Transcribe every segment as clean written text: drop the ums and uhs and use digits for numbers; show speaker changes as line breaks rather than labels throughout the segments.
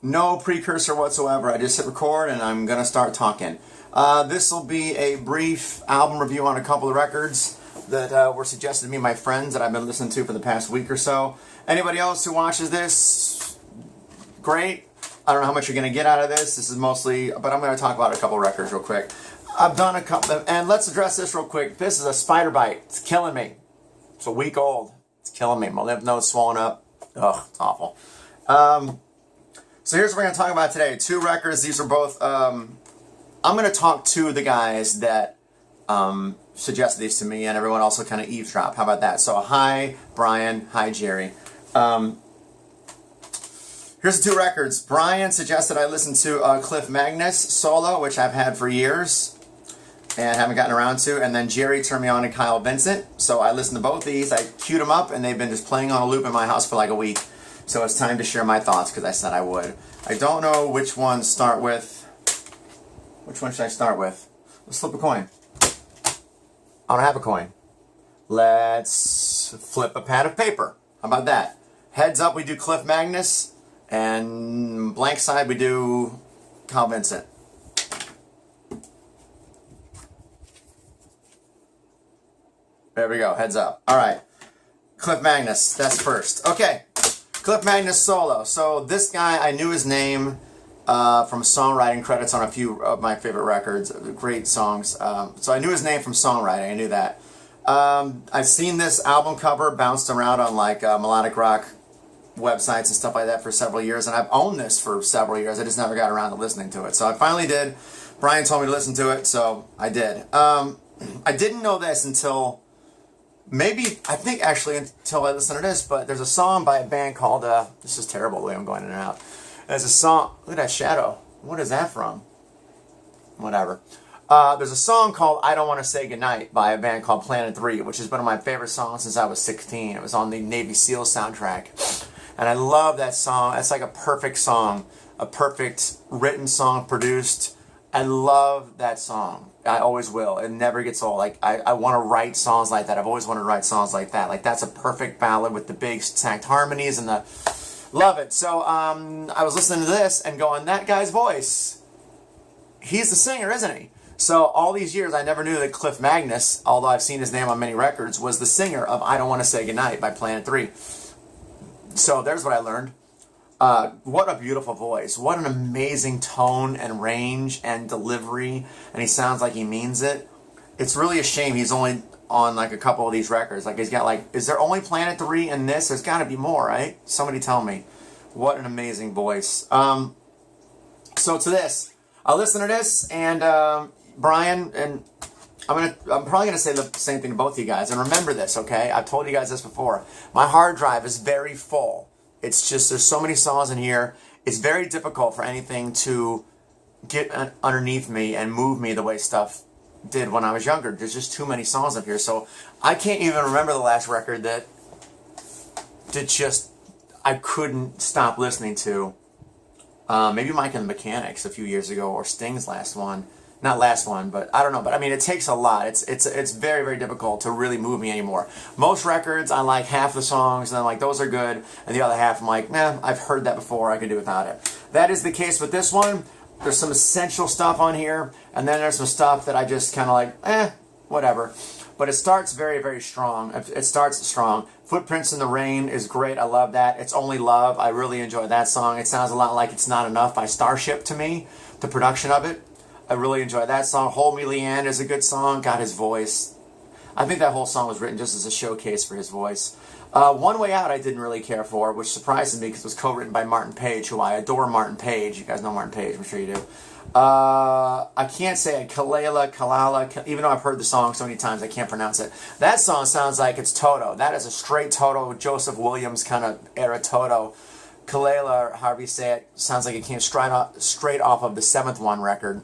No precursor whatsoever. I just hit record and I'm going to start talking. This will be a brief album review on a couple of records that were suggested to me by friends that I've been listening to for the past week or so. Anybody else who watches this, great. I don't know how much you're going to get out of this. This is mostly, but I'm going to talk about a couple of records real quick. I've done a couple, and let's address this real quick. This is a spider bite. It's killing me. It's a week old. It's killing me. My lymph nodes swollen up. Ugh, it's awful. So here's what we're going to talk about today. Two records. These are both, I'm going to talk to the guys that suggested these to me, and everyone also kind of eavesdrop. How about that? So hi, Brian. Hi, Jerry. Here's the two records. Brian suggested I listen to Clif Magness solo, which I've had for years and haven't gotten around to. And then Jerry turned me on to Kyle Vincent. So I listened to both these. I queued them up, and they've been just playing on a loop in my house for like a week. So it's time to share my thoughts because I said I would. I don't know which one to start with. Which one should I start with? Let's flip a coin. I don't have a coin. Let's flip a pad of paper. How about that? Heads up, we do Clif Magness. And blank side, we do Kyle Vincent. There we go, heads up. All right, Clif Magness, that's first. Okay, Clif Magness solo. So this guy, I knew his name from songwriting credits on a few of my favorite records, great songs. So I knew his name from songwriting, I knew that. I've seen this album cover bounced around on like melodic rock websites and stuff like that for several years, and I've owned this for several years. I just never got around to listening to it. So I finally did. Brian told me to listen to it, so I did. I didn't know this until maybe, I think actually until I listened to this, but there's a song by a band called, this is terrible the way I'm going in and out. There's a song, look at that shadow. What is that from? Whatever. There's a song called I Don't Want to Say Goodnight by a band called Planet 3, which is one of my favorite songs since I was 16. It was on the Navy SEALs soundtrack. And I love that song. It's like a perfect song, a perfect written song, produced. I love that song. I always will. It never gets old. Like I want to write songs like that. I've always wanted to write songs like that. Like that's a perfect ballad with the big stacked harmonies and the love it. So I was listening to this and going, that guy's voice. He's the singer, isn't he? So all these years, I never knew that Clif Magness, although I've seen his name on many records, was the singer of I Don't Want to Say Goodnight by Planet 3. So there's what I learned. What a beautiful voice. What an amazing tone and range and delivery. And he sounds like he means it. It's really a shame he's only on like a couple of these records. Like he's got like, is there only Planet 3 in this? There's got to be more, right? Somebody tell me. What an amazing voice. So to this, I'll listen to this and Brian, and I'm probably gonna say the same thing to both of you guys. And remember this, okay? I've told you guys this before. My hard drive is very full. It's just there's so many songs in here. It's very difficult for anything to get underneath me and move me the way stuff did when I was younger. There's just too many songs up here, so I can't even remember the last record that I couldn't stop listening to. Maybe Mike and the Mechanics a few years ago, or Sting's last one. Not last one, but I don't know. But I mean, it takes a lot. It's very, very difficult to really move me anymore. Most records, I like half the songs, and I'm like, those are good. And the other half, I'm like, nah, I've heard that before. I could do without it. That is the case with this one. There's some essential stuff on here, and then there's some stuff that I just kind of like, whatever. But it starts very, very strong. It starts strong. Footprints in the Rain is great. I love that. It's Only Love. I really enjoy that song. It sounds a lot like It's Not Enough by Starship to me, the production of it. I really enjoy that song. Hold Me Leanne is a good song. Got his voice. I think that whole song was written just as a showcase for his voice. One Way Out I didn't really care for, which surprises me because it was co-written by Martin Page, who I adore. Martin Page. You guys know Martin Page. I'm sure you do. I can't say it. Kalala, even though I've heard the song so many times, I can't pronounce it. That song sounds like it's Toto. That is a straight Toto, Joseph Williams kind of era Toto. Kalala, or however you say it, sounds like it came straight off of the 7th One record.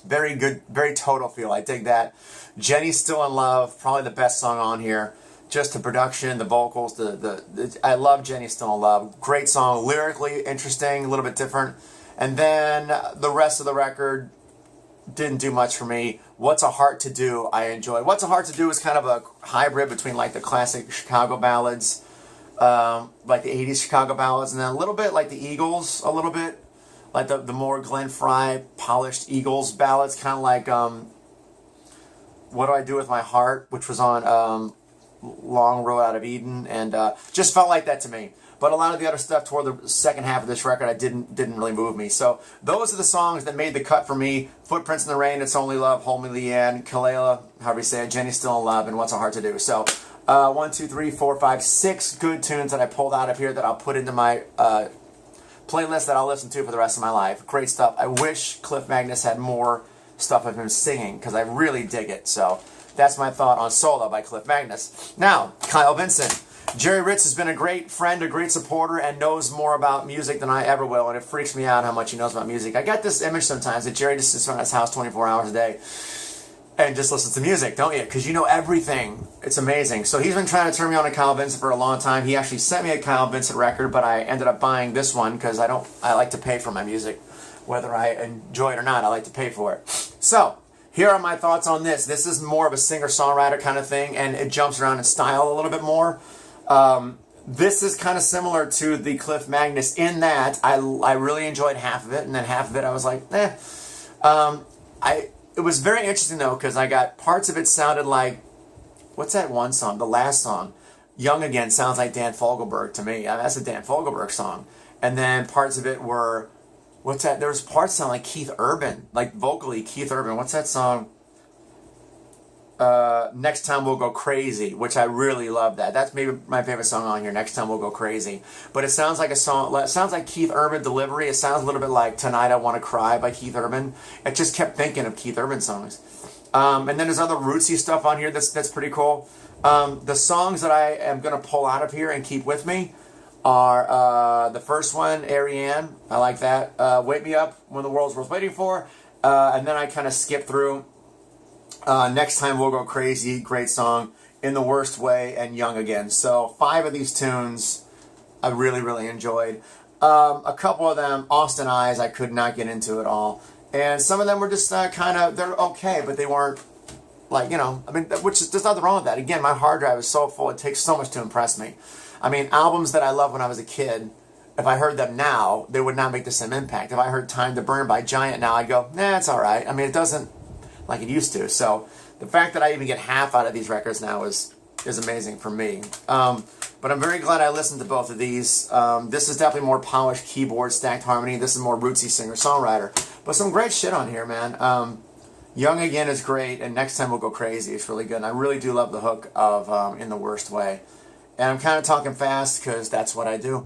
Very good, very Toto feel. I dig that. Jenny's Still in Love, probably the best song on here. Just the production, the vocals, I love Jenny's Still in Love. Great song, lyrically interesting, a little bit different. And then the rest of the record didn't do much for me. What's a Heart to Do, I enjoyed. What's a Heart to Do is kind of a hybrid between like the classic Chicago ballads like the 80s Chicago ballads, and then a little bit like the Eagles, a little bit like the more Glenn Frey polished Eagles ballads, kind of like What Do I Do With My Heart, which was on Long Road Out of Eden, and just felt like that to me. But a lot of the other stuff toward the second half of this record, I didn't really move me. So those are the songs that made the cut for me: Footprints in the Rain, It's Only Love, Hold Me Leanne, Kalela, however you say it, Jenny's Still in Love, and What's So Hard to Do. So 1, 2, 3, 4, 5, 6 good tunes that I pulled out of here that I'll put into my playlist that I'll listen to for the rest of my life. Great stuff. I wish Clif Magness had more stuff of him singing, because I really dig it. So that's my thought on Solo by Clif Magness. Now, Kyle Vincent. Jerry Ritz has been a great friend, a great supporter, and knows more about music than I ever will, and it freaks me out how much he knows about music. I got this image sometimes that Jerry just sits around his house 24 hours a day and just listens to music, don't you? Because you know everything. It's amazing. So he's been trying to turn me on to Kyle Vincent for a long time. He actually sent me a Kyle Vincent record, but I ended up buying this one because I like to pay for my music. Whether I enjoy it or not, I like to pay for it. So here are my thoughts on this. This is more of a singer-songwriter kind of thing, and it jumps around in style a little bit more. This is kind of similar to the Clif Magness in that I really enjoyed half of it, and then half of it I was like, eh. It was very interesting though, because I got parts of it sounded like, what's that one song, the last song? Young Again sounds like Dan Fogelberg to me. That's a Dan Fogelberg song. And then parts of it were, what's that? There was parts sound like Keith Urban, like vocally Keith Urban. What's that song? Next Time We'll Go Crazy, which I really love that. That's maybe my favorite song on here, Next Time We'll Go Crazy. But it sounds like a song, it sounds like Keith Urban delivery. It sounds a little bit like Tonight I Want to Cry by Keith Urban. It just kept thinking of Keith Urban songs. And then there's other rootsy stuff on here that's pretty cool. The songs that I am going to pull out of here and keep with me are the first one, Ariane. I like that. Wake Me Up When the World's Worth Waiting For. And then I kind of skip through Next Time We'll Go Crazy, great song, In the Worst Way, and Young Again. So 5 of these tunes I really, really enjoyed. A couple of them, Austin Eyes, I could not get into at all. And some of them were just kind of, they're okay, but they weren't like, you know, I mean, which is, there's nothing wrong with that. Again, my hard drive is so full, it takes so much to impress me. I mean, albums that I loved when I was a kid, if I heard them now, they would not make the same impact. If I heard Time to Burn by Giant now, I'd go, nah, it's all right. I mean, it doesn't like it used to. So the fact that I even get half out of these records now is amazing for me. But I'm very glad I listened to both of these. This is definitely more polished keyboard, stacked harmony. This is more rootsy singer-songwriter. But some great shit on here, man. Young Again is great, and Next Time We'll Go Crazy. It's really good. And I really do love the hook of In the Worst Way. And I'm kind of talking fast because that's what I do.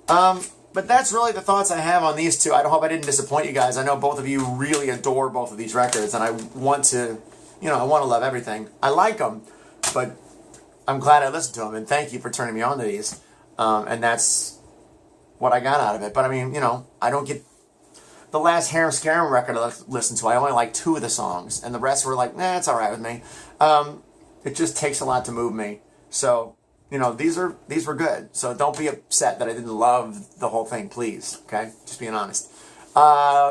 But that's really the thoughts I have on these two. I hope I didn't disappoint you guys. I know both of you really adore both of these records, and I want to, you know, I want to love everything. I like them, but I'm glad I listened to them, and thank you for turning me on to these. And that's what I got out of it. But I mean, you know, I don't get the last Harem Scarum record I listened to. I only like 2 of the songs, and the rest were like, nah, it's all right with me. It just takes a lot to move me. So, you know, these were good. So don't be upset that I didn't love the whole thing, please. Okay? Just being honest.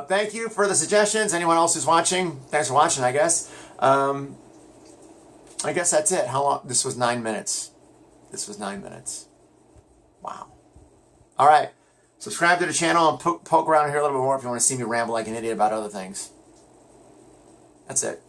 Thank you for the suggestions. Anyone else who's watching, thanks for watching, I guess. I guess that's it. How long? This was 9 minutes. This was 9 minutes. Wow. All right. Subscribe to the channel and poke around here a little bit more if you want to see me ramble like an idiot about other things. That's it.